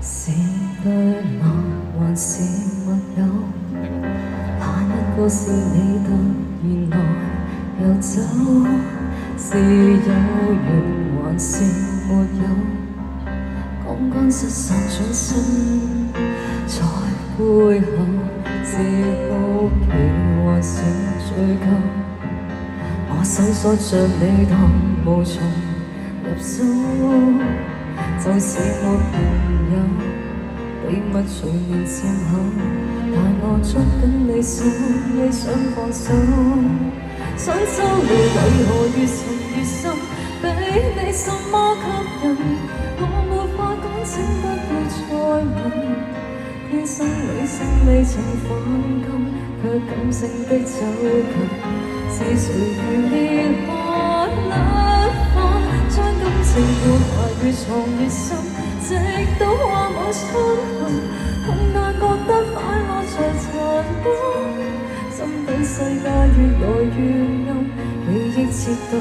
是對我還是沒有？下一個是你突然來又走，是有緣還是沒有？講乾失散轉身，在背後是好奇還是追究？我搜索着你當無從入手，就是我朋友，秘密隨年漸厚，但我捉緊你手，你想放手，想抽離為何越沉越深，比你什麼吸引，我沒法講，請不要再問，天生理性未曾反感，卻感性的走近，是誰如烈火兩方，將感情活埋越藏越深，直到話冇出痕，痛但覺得快樂才殘忍，心底世界越來越暗，記憶徹底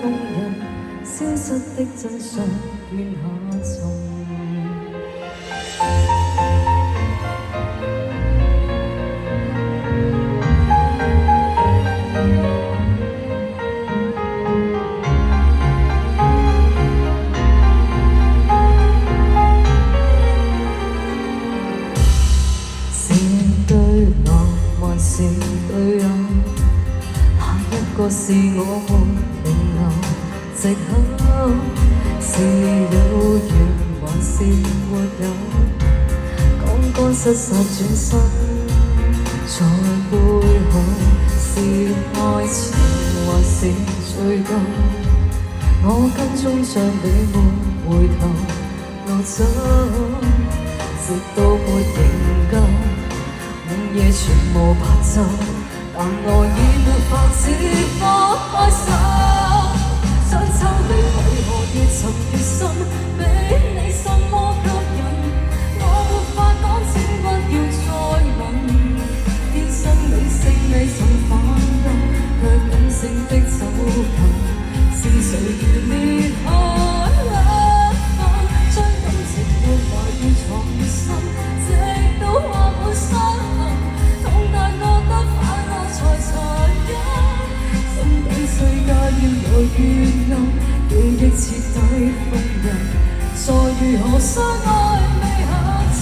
封印，消失的真相變下沉。是對有，下一個是我沒停留藉口，是有緣還是沒有？講乾失散轉身，在背後是愛情還是追究？我跟蹤着你沒回頭路走，直到沒營救。午夜全無白晝，但我已沒法子放開手，想抽離為何越沉越深，比你什麼吸引，我沒法講，請不要再問，天生理性未曾反感，卻感性的走近，是誰如烈海兩方，將感情活埋越藏越深，直到話冇傷痕，痛但覺得快樂才殘忍，心底世界越來越暗，記憶徹底封印，再如何相愛未下陣。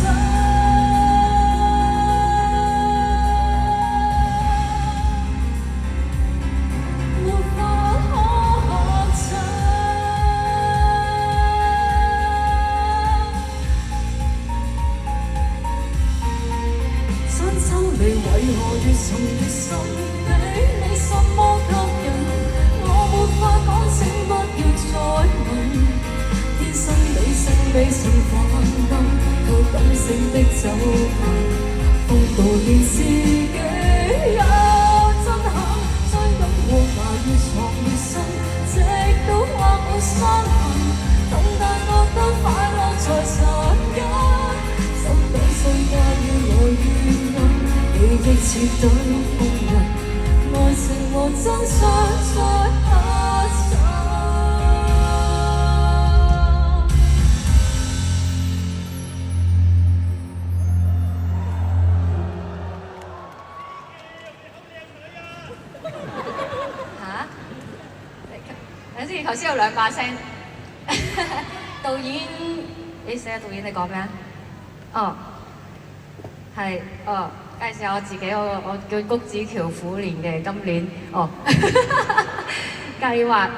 你為何越沉越深，比你什麼吸引，我沒法講，請不要再問，天生理性未曾反感，卻感性的走近，風度連自己也震撼，將感活埋越藏越深，直到話冇傷痕，痛但覺得快樂才殘忍，心底世界越來越暗，記憶徹底封印，愛情和真相在下沉。嚇？等先，頭先有兩把聲。導演，你寫導演你講咩啊？哦，係，哦。介紹下我自己，我叫谷子喬虎年嘅，今年計劃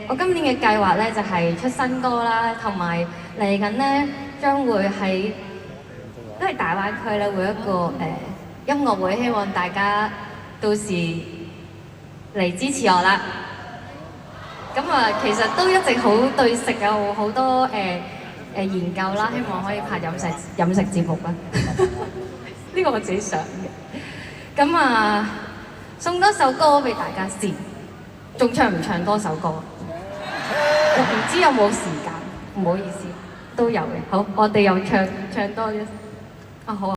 我今年嘅計劃咧就係出新歌啦，同埋嚟緊咧將會喺都係大灣區咧會一個音樂會，希望大家到時嚟支持我啦。咁啊，其實都一直好對食有好多研究啦，希望可以拍飲食節目啦。呢個我自己想嘅，咁啊送多首歌俾大家先，仲唱唔唱多首歌？我唔知有冇時間，唔好意思，都有嘅。好，我哋又唱多啲。啊好啊。